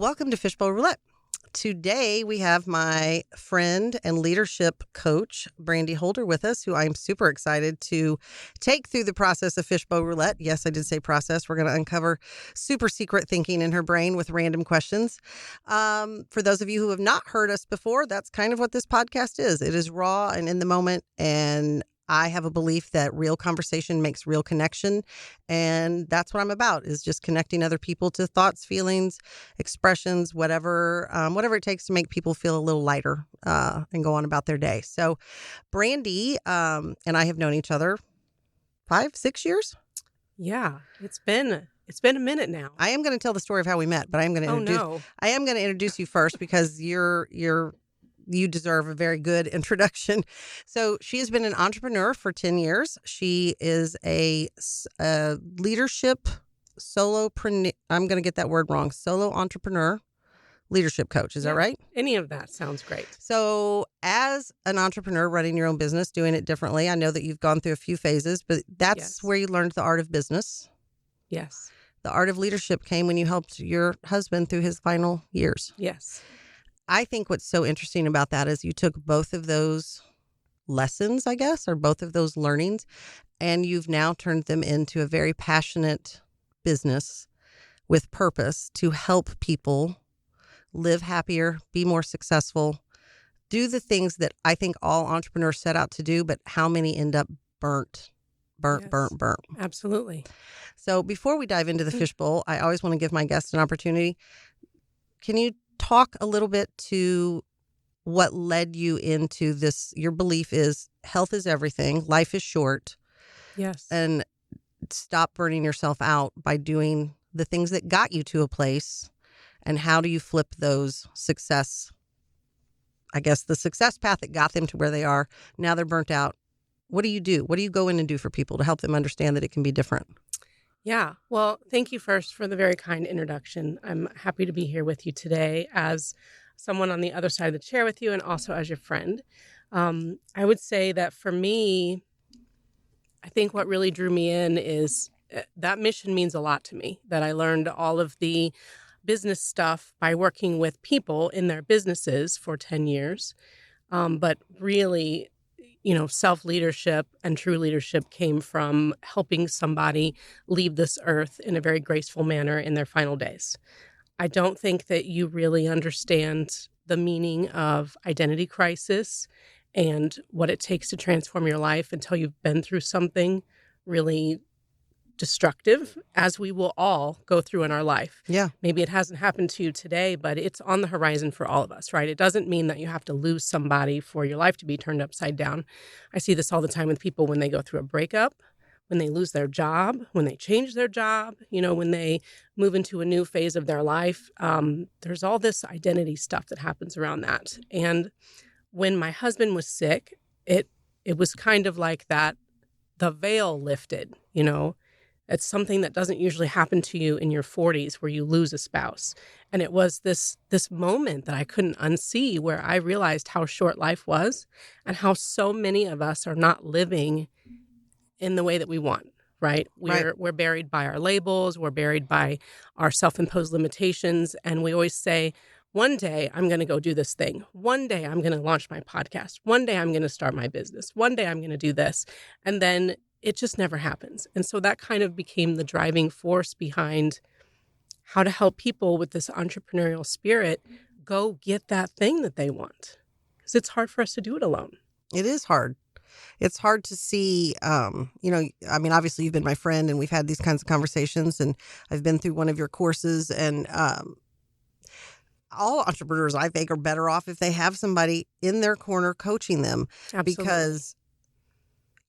Welcome to Fishbowl Roulette. Today we have my friend and leadership coach, Brandi Holder, with us, who I'm super excited to take through the process of Fishbowl Roulette. Yes, I did say process. We're going to uncover super secret thinking in her brain with random questions. For those of you who have not heard us before, that's kind of what this podcast is. It is raw and in the moment, and I have a belief that real conversation makes real connection, and that's what I'm about, is just connecting other people to thoughts, feelings, expressions, whatever it takes to make people feel a little lighter and go on about their day. So Brandi and I have known each other 5-6 years. Yeah, it's been a minute now. I am going to tell the story of how we met, but I am going to introduce you first because you deserve a very good introduction. So she has been an entrepreneur for 10 years. She is a leadership solopreneur. I'm going to get that word wrong. Solo entrepreneur leadership coach. Is that right? Any of that sounds great. So as an entrepreneur running your own business, doing it differently, I know that you've gone through a few phases, but that's where you learned the art of business. Yes. The art of leadership came when you helped your husband through his final years. Yes. I think what's so interesting about that is you took both of those lessons, I guess, or both of those learnings, and you've now turned them into a very passionate business with purpose to help people live happier, be more successful, do the things that I think all entrepreneurs set out to do, but how many end up burnt. Absolutely. So before we dive into the fishbowl, I always want to give my guests an opportunity. Can you talk a little bit to what led you into this? Your belief is health is everything. Life is short. Yes. And stop burning yourself out by doing the things that got you to a place. And how do you flip those success? I guess the success path that got them to where they are. Now they're burnt out. What do you do? What do you go in and do for people to help them understand that it can be different? Yeah. Well, thank you first for the very kind introduction. I'm happy to be here with you today as someone on the other side of the chair with you and also as your friend. I would say that for me, I think what really drew me in is that mission means a lot to me, that I learned all of the business stuff by working with people in their businesses for 10 years. But really, self-leadership and true leadership came from helping somebody leave this earth in a very graceful manner in their final days. I don't think that you really understand the meaning of identity crisis and what it takes to transform your life until you've been through something really destructive, as we will all go through in our life. Yeah. Maybe it hasn't happened to you today, but it's on the horizon for all of us, right? It doesn't mean that you have to lose somebody for your life to be turned upside down. I see this all the time with people when they go through a breakup, when they lose their job, when they change their job, when they move into a new phase of their life. There's all this identity stuff that happens around that. And when my husband was sick, it was kind of like that, the veil lifted, It's something that doesn't usually happen to you in your 40s where you lose a spouse. And it was this moment that I couldn't unsee where I realized how short life was and how so many of us are not living in the way that we want, right? We're buried by our labels. We're buried by our self-imposed limitations. And we always say, one day I'm going to go do this thing. One day I'm going to launch my podcast. One day I'm going to start my business. One day I'm going to do this. And then it just never happens. And so that kind of became the driving force behind how to help people with this entrepreneurial spirit go get that thing that they want. Because it's hard for us to do it alone. It is hard. It's hard to see, obviously you've been my friend and we've had these kinds of conversations and I've been through one of your courses, and all entrepreneurs, I think, are better off if they have somebody in their corner coaching them. Absolutely. Because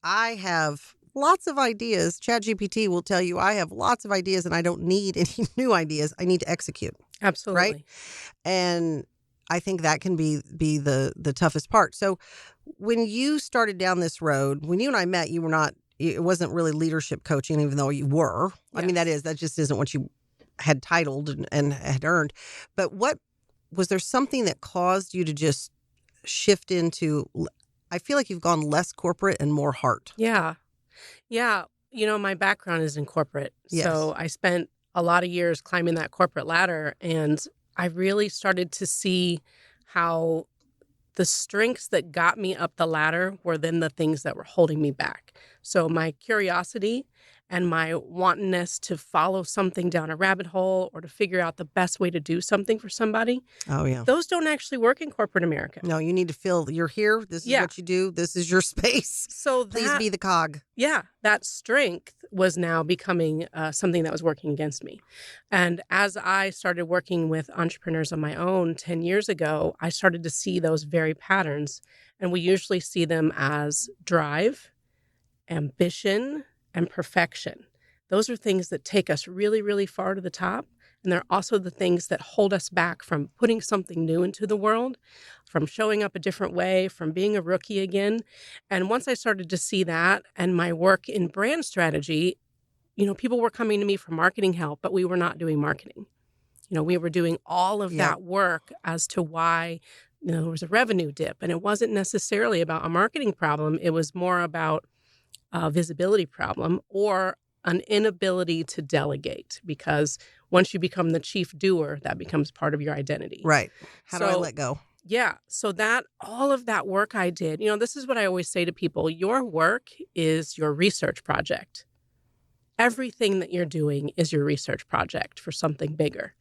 I have lots of ideas. ChatGPT will tell you I have lots of ideas and I don't need any new ideas. I need to execute. Absolutely. Right? And I think that can be the toughest part. So when you started down this road, when you and I met, it wasn't really leadership coaching, even though you were. Yes. I mean, that just isn't what you had titled and had earned. But was there something that caused you to just shift into, I feel like you've gone less corporate and more heart. Yeah. My background is in corporate. Yes. So I spent a lot of years climbing that corporate ladder, and I really started to see how the strengths that got me up the ladder were then the things that were holding me back. So my curiosity and my wantingness to follow something down a rabbit hole or to figure out the best way to do something for somebody, Oh, yeah. those don't actually work in corporate America. No, you need to feel you're here. This is Yeah. what you do. This is your space. So Please that, be the cog. yeah, that strength was now becoming something that was working against me. And as I started working with entrepreneurs on my own 10 years ago, I started to see those very patterns. And we usually see them as drive, ambition, and perfection. Those are things that take us really, really far to the top. And they're also the things that hold us back from putting something new into the world, from showing up a different way, from being a rookie again. And once I started to see that and my work in brand strategy, people were coming to me for marketing help, but we were not doing marketing. We were doing all of that work as to why there was a revenue dip. And it wasn't necessarily about a marketing problem. It was more about a visibility problem or an inability to delegate, because once you become the chief doer, that becomes part of your identity. Right. How do I let go? Yeah. So all of that work I did, this is what I always say to people. Your work is your research project. Everything that you're doing is your research project for something bigger.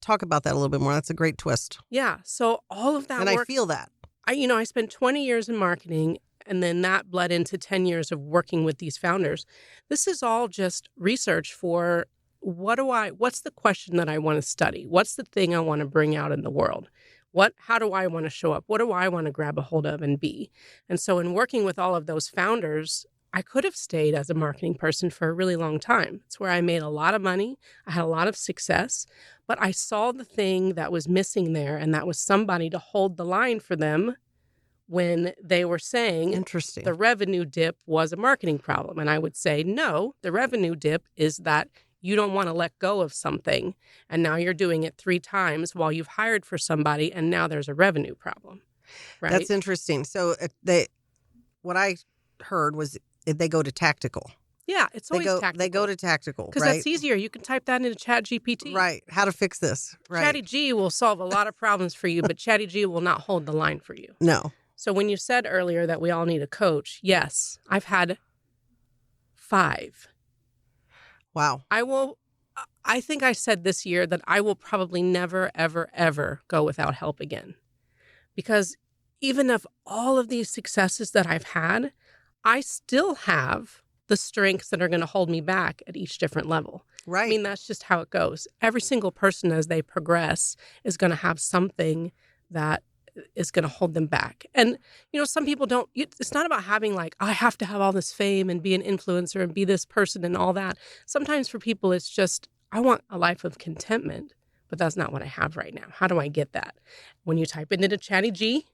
Talk about that a little bit more. That's a great twist. Yeah. So all of that work. And I feel that. I spent 20 years in marketing, and then that bled into 10 years of working with these founders. This is all just research for what's the question that I want to study? What's the thing I want to bring out in the world? How do I want to show up? What do I want to grab a hold of and be? And so in working with all of those founders, I could have stayed as a marketing person for a really long time. It's where I made a lot of money. I had a lot of success, but I saw the thing that was missing there, and that was somebody to hold the line for them when they were saying the revenue dip was a marketing problem. And I would say, no, the revenue dip is that you don't want to let go of something, and now you're doing it 3 times while you've hired for somebody, and now there's a revenue problem. Right? That's interesting. So what I heard was they go to tactical. Yeah, it's always tactical. They go to tactical, because that's easier. You can type that into ChatGPT. Right. How to fix this. Right. Chatty G will solve a lot of problems for you, but Chatty G will not hold the line for you. No. So when you said earlier that we all need a coach, yes, I've had 5. Wow. I think I said this year that I will probably never, ever, ever go without help again. Because even of all of these successes that I've had, I still have the strengths that are going to hold me back at each different level. Right. I mean, that's just how it goes. Every single person as they progress is going to have something that is going to hold them back. And, some people don't, it's not about having I have to have all this fame and be an influencer and be this person and all that. Sometimes for people, it's just, I want a life of contentment, but that's not what I have right now. How do I get that? When you type it into Chatty G,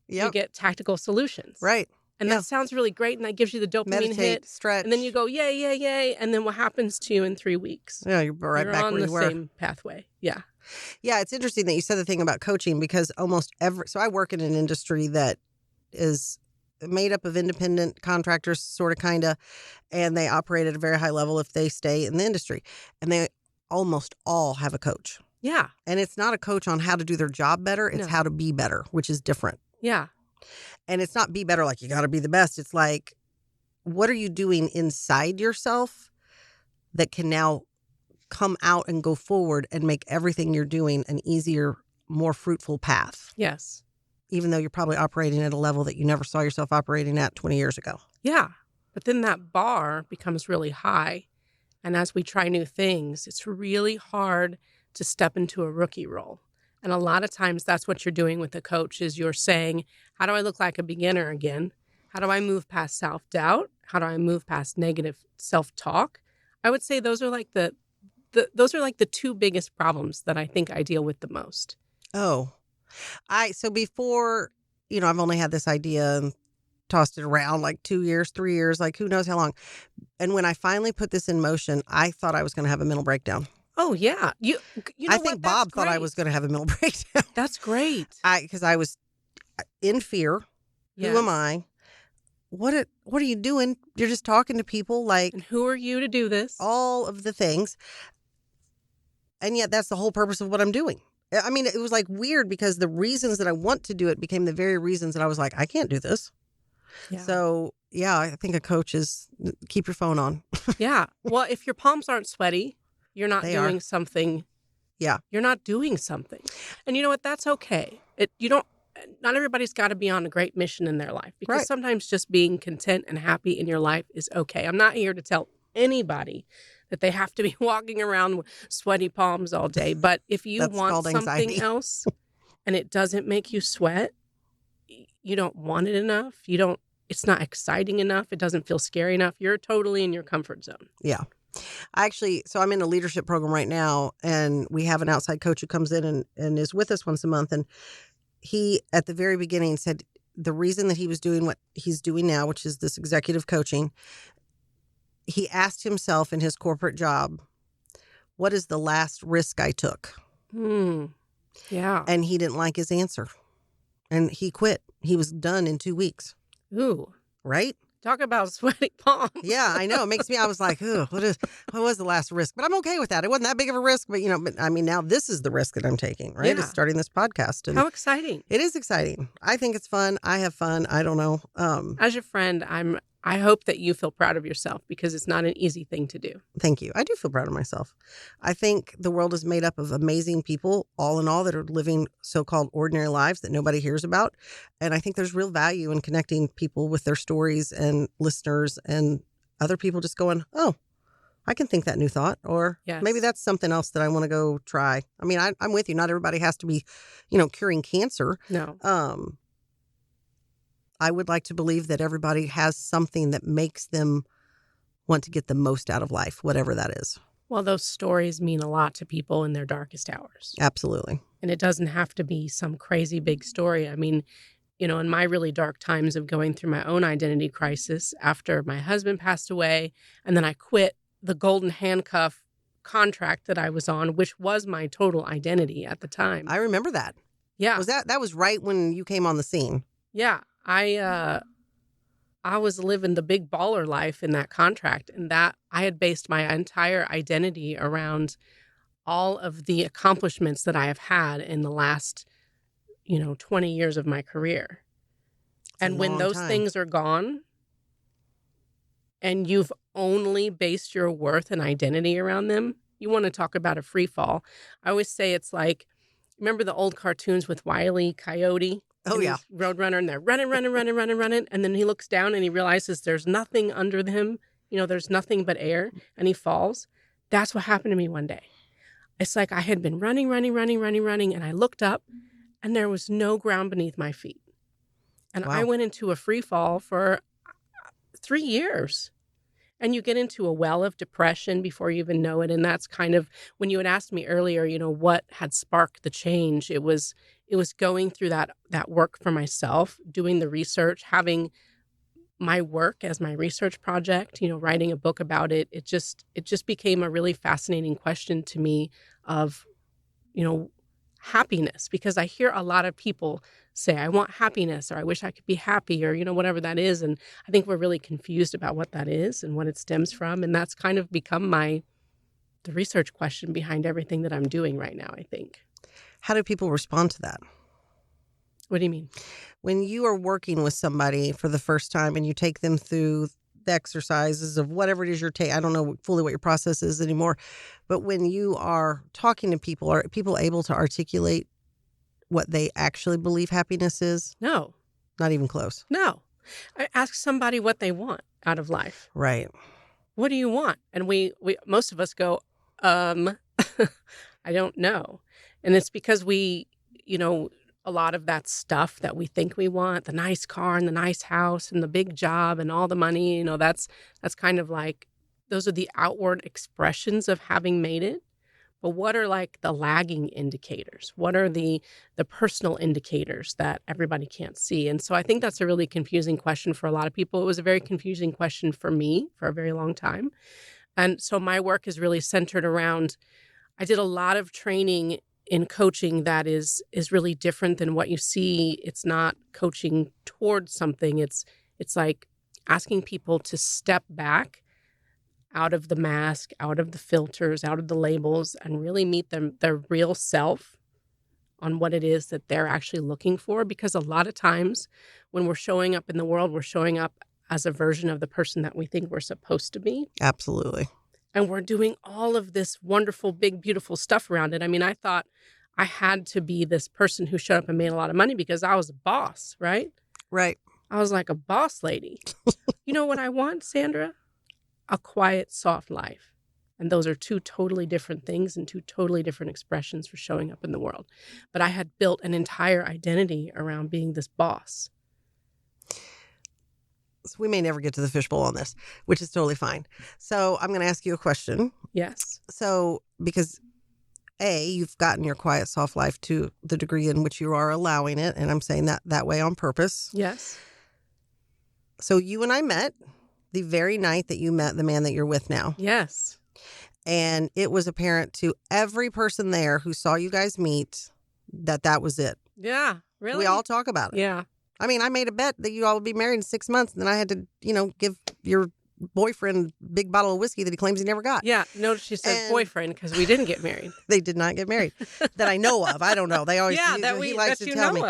you get tactical solutions. Right. And that sounds really great, and that gives you the dopamine hit. Stretch. And then you go, yay, yay, yay. And then what happens to you in 3 weeks? Yeah, you're right back where you were. You're on the same pathway. Yeah. Yeah, it's interesting that you said the thing about coaching, because so I work in an industry that is made up of independent contractors, sort of, kind of, and they operate at a very high level if they stay in the industry. And they almost all have a coach. Yeah. And it's not a coach on how to do their job better. It's how to be better, which is different. Yeah. And it's not be better like you got to be the best. It's like, what are you doing inside yourself that can now come out and go forward and make everything you're doing an easier, more fruitful path? Yes. Even though you're probably operating at a level that you never saw yourself operating at 20 years ago. Yeah. But then that bar becomes really high. And as we try new things, it's really hard to step into a rookie role. And a lot of times that's what you're doing with a coach is you're saying, how do I look like a beginner again? How do I move past self-doubt? How do I move past negative self-talk? I would say those are those are the 2 biggest problems that I think I deal with the most. Oh, so before, I've only had this idea and tossed it around 2 years, 3 years, who knows how long. And when I finally put this in motion, I thought I was going to have a mental breakdown. Oh, yeah. You know I think Bob thought I was going to have a mental breakdown. That's great. Because I was in fear. Yes. Who am I? What are you doing? You're just talking to people And who are you to do this? All of the things. And yet that's the whole purpose of what I'm doing. I mean, it was like weird because the reasons that I want to do it became the very reasons that I was like, I can't do this. Yeah. So, yeah, I think a coach is keep your phone on. Yeah. Well, if your palms aren't sweaty, you're not They doing are. something. Yeah. You're not doing something. And you know what? That's okay. Not everybody's got to be on a great mission in their life, because Right. sometimes just being content and happy in your life is okay. I'm not here to tell anybody that they have to be walking around with sweaty palms all day. But if you That's want called something anxiety. else and it doesn't make you sweat, you don't want it enough. It's not exciting enough. It doesn't feel scary enough. You're totally in your comfort zone. Yeah. So I'm in a leadership program right now, and we have an outside coach who comes in and is with us once a month. And he, at the very beginning, said the reason that he was doing what he's doing now, which is this executive coaching, he asked himself in his corporate job, what is the last risk I took? Yeah. And he didn't like his answer. And he quit. He was done in 2 weeks. Ooh. Right? Talk about sweaty palms. Yeah, I know. It makes me, I was like, ooh, what was the last risk? But I'm okay with that. It wasn't that big of a risk, but I mean, now this is the risk that I'm taking, right? Yeah. Is starting this podcast. And How exciting. it is exciting. I think it's fun. I have fun. I don't know. As your friend, I hope that you feel proud of yourself, because it's not an easy thing to do. Thank you. I do feel proud of myself. I think the world is made up of amazing people, all in all, that are living so-called ordinary lives that nobody hears about. And I think there's real value in connecting people with their stories and listeners and other people just going, oh, I can think that new thought, or Yes. maybe that's something else that I want to go try. I mean, I'm with you. Not everybody has to be, curing cancer. No. I would like to believe that everybody has something that makes them want to get the most out of life, whatever that is. Well, those stories mean a lot to people in their darkest hours. Absolutely. And it doesn't have to be some crazy big story. I mean, in my really dark times of going through my own identity crisis after my husband passed away, and then I quit the golden handcuff contract that I was on, which was my total identity at the time. I remember that. Yeah. That was right when you came on the scene? Yeah. I was living the big baller life in that contract, and that I had based my entire identity around all of the accomplishments that I have had in the last, 20 years of my career. And when those things are gone and you've only based your worth and identity around them, you want to talk about a free fall. I always say it's like, remember the old cartoons with Wile E. Coyote? Oh, yeah. Roadrunner, and they're running. And then he looks down and he realizes there's nothing under him. There's nothing but air, and he falls. That's what happened to me one day. It's like I had been running. And I looked up and there was no ground beneath my feet. And Wow. I went into a free fall for 3 years. And you get into a well of depression before you even know it. And that's kind of, when you had asked me earlier, what had sparked the change, it was going through that work for myself, doing the research, having my work as my research project, writing a book about it. It just became a really fascinating question to me of, happiness, because I hear a lot of people say, I want happiness, or I wish I could be happy, or, whatever that is. And I think we're really confused about what that is and what it stems from. And that's kind of become the research question behind everything that I'm doing right now, I think. How do people respond to that? What do you mean? When you are working with somebody for the first time and you take them through the exercises of whatever it is you're taking, I don't know fully what your process is anymore, but when you are talking to people, are people able to articulate what they actually believe happiness is? No. Not even close. No. I ask somebody what they want out of life. Right. What do you want? And we most of us go, I don't know. And it's because we, a lot of that stuff that we think we want, the nice car and the nice house and the big job and all the money, that's kind of like, those are the outward expressions of having made it. But what are like the lagging indicators? What are the personal indicators that everybody can't see? And so I think that's a really confusing question for a lot of people. It was a very confusing question for me for a very long time. And so my work is really centered around, I did a lot of training in coaching that is really different than what you see. It's not coaching towards something. It's like asking people to step back out of the mask, out of the filters, out of the labels, and really meet their real self on what it is that they're actually looking for. Because a lot of times when we're showing up in the world, we're showing up as a version of the person that we think we're supposed to be. Absolutely. And we're doing all of this wonderful, big, beautiful stuff around it. I mean, I thought I had to be this person who showed up and made a lot of money because I was a boss, right? Right. I was like a boss lady. You know what I want, Sandra? A quiet, soft life. And those are two totally different things and two totally different expressions for showing up in the world. But I had built an entire identity around being this boss. So we may never get to the fishbowl on this, which is totally fine. So I'm going to ask you a question. Yes. So because A, you've gotten your quiet, soft life to the degree in which you are allowing it. And I'm saying that way on purpose. Yes. So you and I met the very night that you met the man that you're with now. Yes. And it was apparent to every person there who saw you guys meet that was it. Yeah. Really? We all talk about it. Yeah. I mean, I made a bet that you all would be married in 6 months. And then I had to, give your boyfriend a big bottle of whiskey that he claims he never got. Yeah. Notice she said boyfriend because we didn't get married. They did not get married that I know of. I don't know. They always he likes to tell me.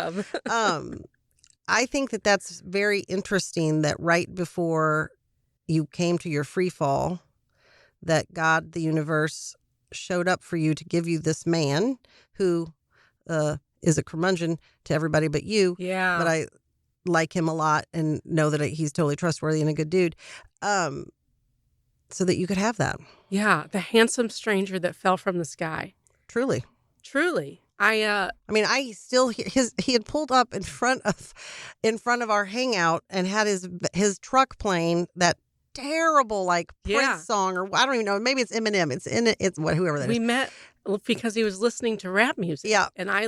I think that's very interesting that right before you came to your free fall, that God, the universe, showed up for you to give you this man who is a curmudgeon to everybody but you. Yeah. But I like him a lot and know that he's totally trustworthy and a good dude. So that you could have that. Yeah. The handsome stranger that fell from the sky. Truly. Truly. I still he had pulled up in front of our hangout and had his truck playing that terrible Prince song, or I don't even know, maybe it's Eminem. It's whoever that is. We met because he was listening to rap music. Yeah. And I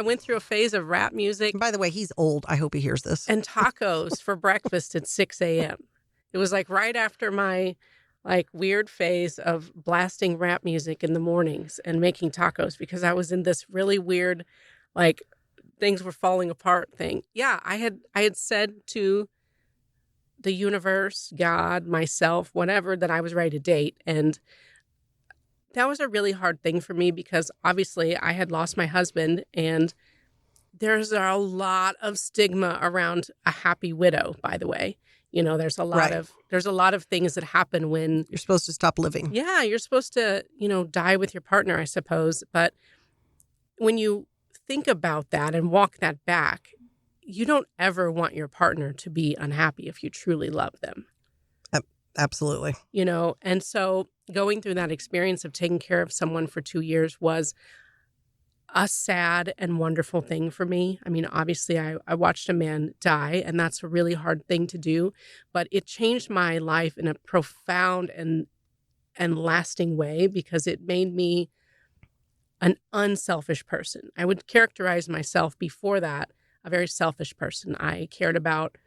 went through a phase of rap music. And by the way, he's old. I hope he hears this. And tacos for breakfast at 6 a.m. It was right after my weird phase of blasting rap music in the mornings and making tacos because I was in this really weird, things were falling apart thing. Yeah, I had said to the universe, God, myself, whatever, that I was ready to date. And that was a really hard thing for me because obviously I had lost my husband and there's a lot of stigma around a happy widow, by the way. There's a lot of things that happen when you're supposed to stop living. Yeah, you're supposed to, die with your partner, I suppose. But when you think about that and walk that back, you don't ever want your partner to be unhappy if you truly love them. Absolutely. And so going through that experience of taking care of someone for 2 years was a sad and wonderful thing for me. I mean, obviously, I watched a man die, and that's a really hard thing to do, but it changed my life in a profound and lasting way because it made me an unselfish person. I would characterize myself before that a very selfish person. I cared about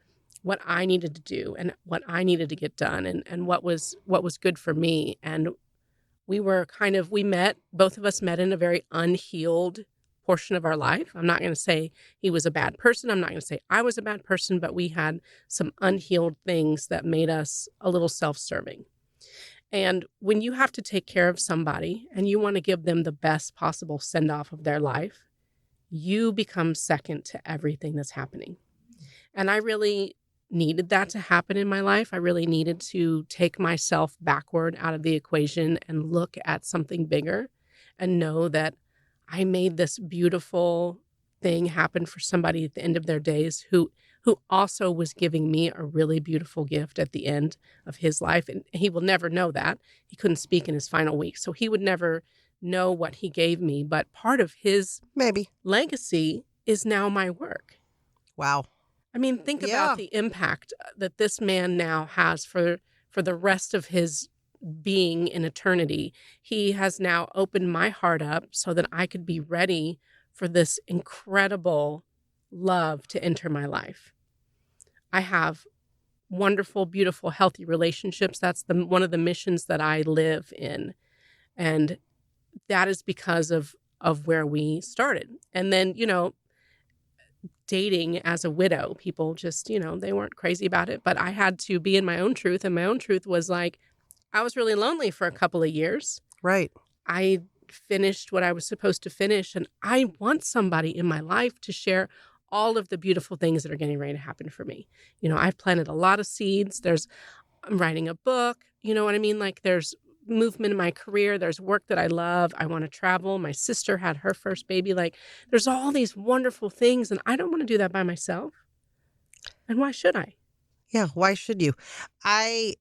what I needed to do and what I needed to get done and what was good for me. And both of us met in a very unhealed portion of our life. I'm not going to say he was a bad person. I'm not going to say I was a bad person, but we had some unhealed things that made us a little self-serving. And when you have to take care of somebody and you want to give them the best possible send-off of their life, you become second to everything that's happening. And I really needed that to happen in my life. I really needed to take myself backward out of the equation and look at something bigger and know that I made this beautiful thing happen for somebody at the end of their days who also was giving me a really beautiful gift at the end of his life. And he will never know that. He couldn't speak in his final weeks. So he would never know what he gave me. But part of his legacy is now my work. Wow. I mean, think about the impact that this man now has for the rest of his being in eternity. He has now opened my heart up so that I could be ready for this incredible love to enter my life. I have wonderful, beautiful, healthy relationships. That's one of the missions that I live in. And that is because of where we started. And then, dating as a widow, people just, they weren't crazy about it, but I had to be in my own truth. And my own truth was I was really lonely for a couple of years. Right. I finished what I was supposed to finish. And I want somebody in my life to share all of the beautiful things that are getting ready to happen for me. I've planted a lot of seeds. I'm writing a book. You know what I mean? Like there's movement in my career. There's work that I love. I want to travel. My sister had her first baby. Like there's all these wonderful things. And I don't want to do that by myself. And why should I? Yeah. Why should you? I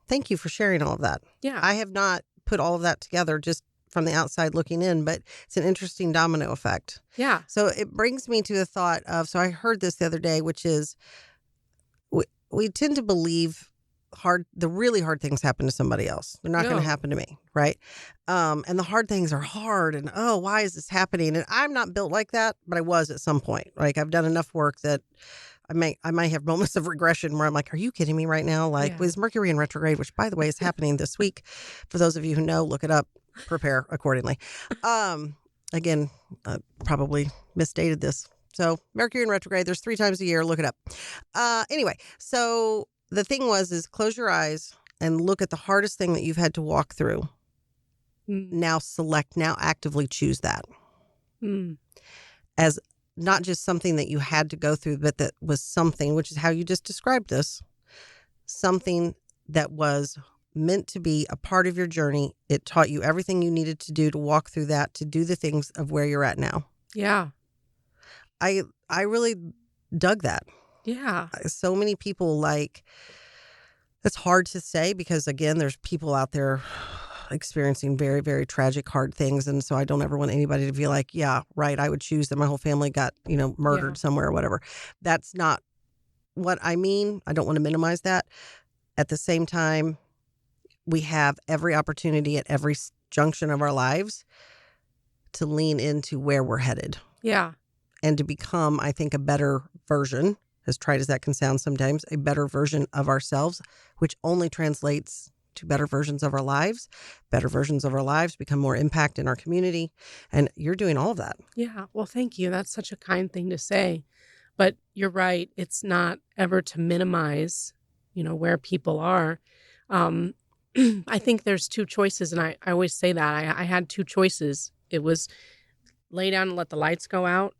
thank you for sharing all of that. Yeah. I have not put all of that together just from the outside looking in, but it's an interesting domino effect. Yeah. So it brings me to the thought of, so I heard this the other day, which is we tend to believe the really hard things happen to somebody else. They're not going to happen to me, right? And the hard things are hard, and why is this happening? And I'm not built like that, but I was at some point. Like I've done enough work that I might have moments of regression where I'm like, are you kidding me right now? Like with Mercury in retrograde, which by the way is happening this week. For those of you who know, look it up, prepare accordingly. Again, probably misstated this. So Mercury in retrograde, there's 3 times a year, look it up. Anyway, so the thing is close your eyes and look at the hardest thing that you've had to walk through. Now actively choose that as not just something that you had to go through, but that was something, which is how you just described this, something that was meant to be a part of your journey. It taught you everything you needed to do to walk through that, to do the things of where you're at now. Yeah. I really dug that. Yeah. So many people it's hard to say because again, there's people out there experiencing very, very tragic, hard things. And so I don't ever want anybody to be like, yeah, right, I would choose that my whole family got, murdered somewhere or whatever. That's not what I mean. I don't want to minimize that. At the same time, we have every opportunity at every junction of our lives to lean into where we're headed. Yeah. And to become, I think, a better version, as trite as that can sound sometimes, a better version of ourselves, which only translates to better versions of our lives. Better versions of our lives become more impact in our community. And you're doing all of that. Yeah. Well, thank you. That's such a kind thing to say. But you're right. It's not ever to minimize, where people are. I think there's 2 choices. And I always say that. I had 2 choices. It was lay down and let the lights go out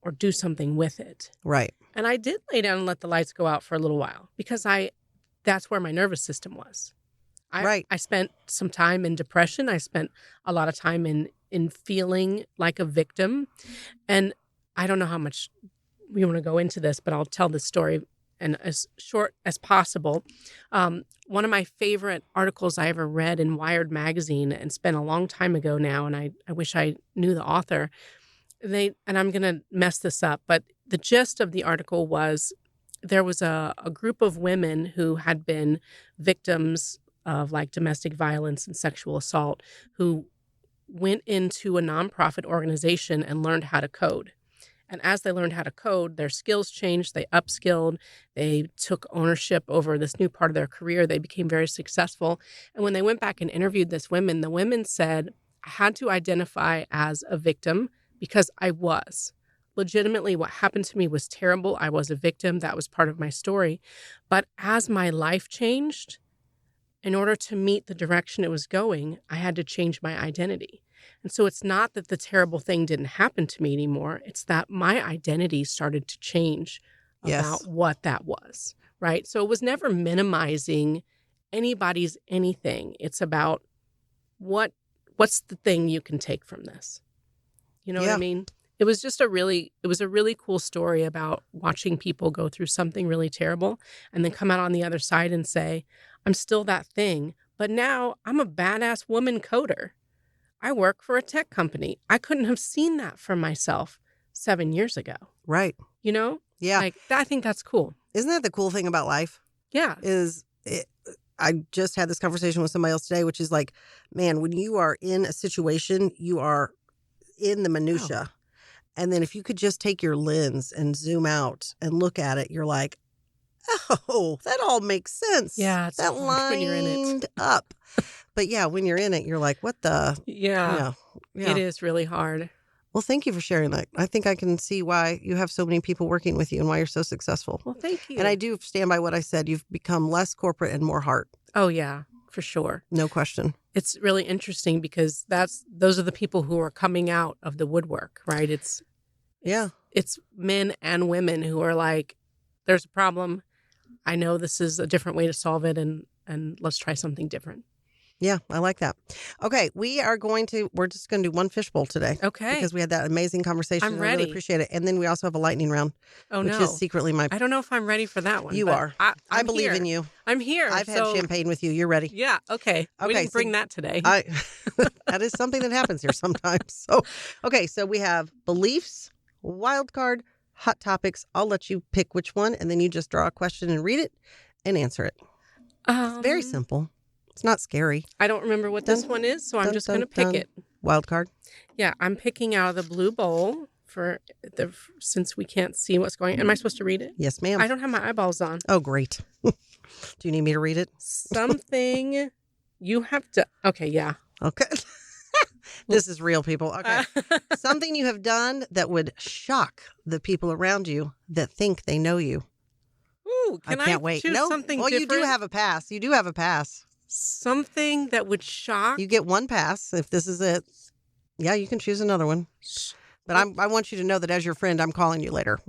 or do something with it. Right. And I did lay down and let the lights go out for a little while because that's where my nervous system was. I spent some time in depression. I spent a lot of time in feeling like a victim. And I don't know how much we want to go into this, but I'll tell this story and as short as possible. One of my favorite articles I ever read in Wired magazine, and it's been a long time ago now, and I wish I knew the author. And I'm going to mess this up, but the gist of the article was there was a group of women who had been victims of like domestic violence and sexual assault who went into a nonprofit organization and learned how to code. And as they learned how to code, their skills changed, they upskilled, they took ownership over this new part of their career, they became very successful. And when they went back and interviewed the women said, I had to identify as a victim because I was. Legitimately, what happened to me was terrible. I was a victim. That was part of my story. But as my life changed, in order to meet the direction it was going, I had to change my identity. And so it's not that the terrible thing didn't happen to me anymore. It's that my identity started to change about what that was, right? So it was never minimizing anybody's anything. It's about what's the thing you can take from this? You know what I mean? It was a really cool story about watching people go through something really terrible and then come out on the other side and say, I'm still that thing, but now I'm a badass woman coder. I work for a tech company. I couldn't have seen that for myself 7 years ago. Right. Yeah. Like, I think that's cool. Isn't that the cool thing about life? Yeah. I just had this conversation with somebody else today, which is like, man, when you are in a situation, you are in the minutia. Oh. And then if you could just take your lens and zoom out and look at it, you're like, oh, that all makes sense. Yeah, it's that lined when you're in it. Up. But yeah, when you're in it, you're like, what the? Yeah. It is really hard. Well, thank you for sharing that. I think I can see why you have so many people working with you and why you're so successful. Well, thank you. And I do stand by what I said. You've become less corporate and more heart. Oh, yeah, for sure. No question. It's really interesting because those are the people who are coming out of the woodwork, right? It's men and women who are like, there's a problem. I know this is a different way to solve it, and let's try something different. Yeah, I like that. Okay, we're just going to do one fishbowl today. Okay. Because we had that amazing conversation. I'm I really ready. appreciate it. And then we also have a lightning round. Oh, which no. is secretly my... I don't know if I'm ready for that one. You are. I believe in you. I'm here. I've had champagne with you. You're ready. Yeah, okay. We didn't bring that today. That is something that happens here sometimes. So we have beliefs, wild card, hot topics. I'll let you pick which one, and then you just draw a question and read it and answer it. It's very simple. It's not scary. I don't remember what this one is, so I'm just going to pick it. Wild card. Yeah, I'm picking out of the blue bowl since we can't see what's going on. Am I supposed to read it? Yes, ma'am. I don't have my eyeballs on. Oh, great. Do you need me to read it? Something you have to... Okay, yeah. Okay. This is real, people. Okay. Something you have done that would shock the people around you that think they know you. Ooh, I can't wait. Choose something well, different? You do have a pass. You do have a pass. Something that would shock... You get one pass if this is it. Yeah, you can choose another one. But I want you to know that as your friend, I'm calling you later.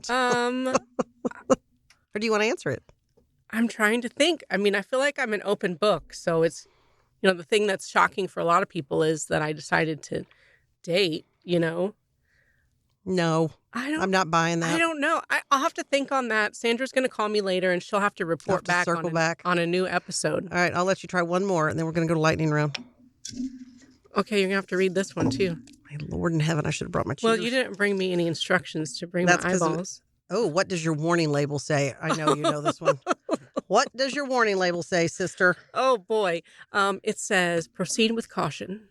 Or do you want to answer it? I'm trying to think. I mean, I feel like I'm an open book. So it's, the thing that's shocking for a lot of people is that I decided to date, No, I'm not buying that. I don't know. I'll have to think on that. Sandra's going to call me later and she'll have to report back on a new episode. All right, I'll let you try one more and then we're going to go to lightning round. Okay, you're going to have to read this one too. My Lord in heaven, I should have brought my cheaters. Well, you didn't bring me any instructions to bring my eyeballs. What does your warning label say? I know you know this one. What does your warning label say, sister? Oh, boy. It says, proceed with caution.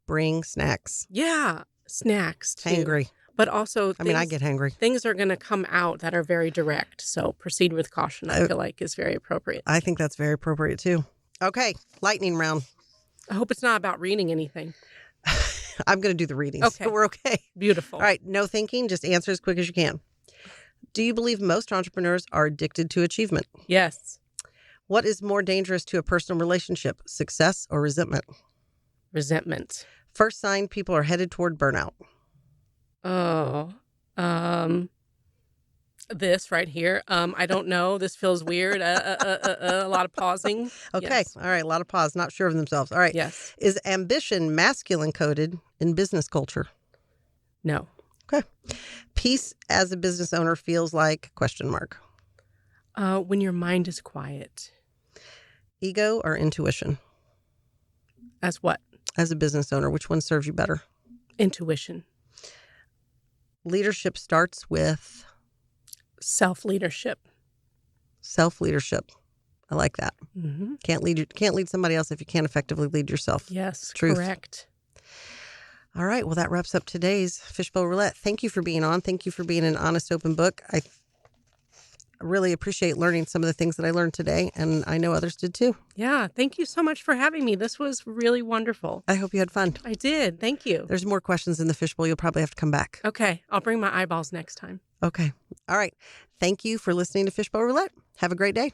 Bring snacks. Yeah, snacks too. Hangry. But also, I get hangry. Things are going to come out that are very direct. So proceed with caution, I feel like, is very appropriate. I think that's very appropriate, too. Okay, lightning round. I hope it's not about reading anything. I'm going to do the readings. Okay. So we're okay. Beautiful. All right, no thinking. Just answer as quick as you can. Do you believe most entrepreneurs are addicted to achievement? Yes. What is more dangerous to a personal relationship, success or resentment? Resentment. First sign people are headed toward burnout. Oh, this right here. I don't know. This feels weird. A lot of pausing. Okay. Yes. All right. A lot of pause. Not sure of themselves. All right. Yes. Is ambition masculine coded in business culture? No. Okay. Peace as a business owner feels like ? When your mind is quiet. Ego or intuition? As what? As a business owner, which one serves you better? Intuition. Leadership starts with? Self-leadership. Self-leadership. I like that. Mm-hmm. Can't lead somebody else if you can't effectively lead yourself. Yes, Truth. correct. All right. Well, that wraps up today's Fishbowl Roulette. Thank you for being on. Thank you for being an honest, open book. I really appreciate learning some of the things that I learned today, and I know others did too. Yeah. Thank you so much for having me. This was really wonderful. I hope you had fun. I did. Thank you. There's more questions in the fishbowl. You'll probably have to come back. Okay. I'll bring my eyeballs next time. Okay. All right. Thank you for listening to Fishbowl Roulette. Have a great day.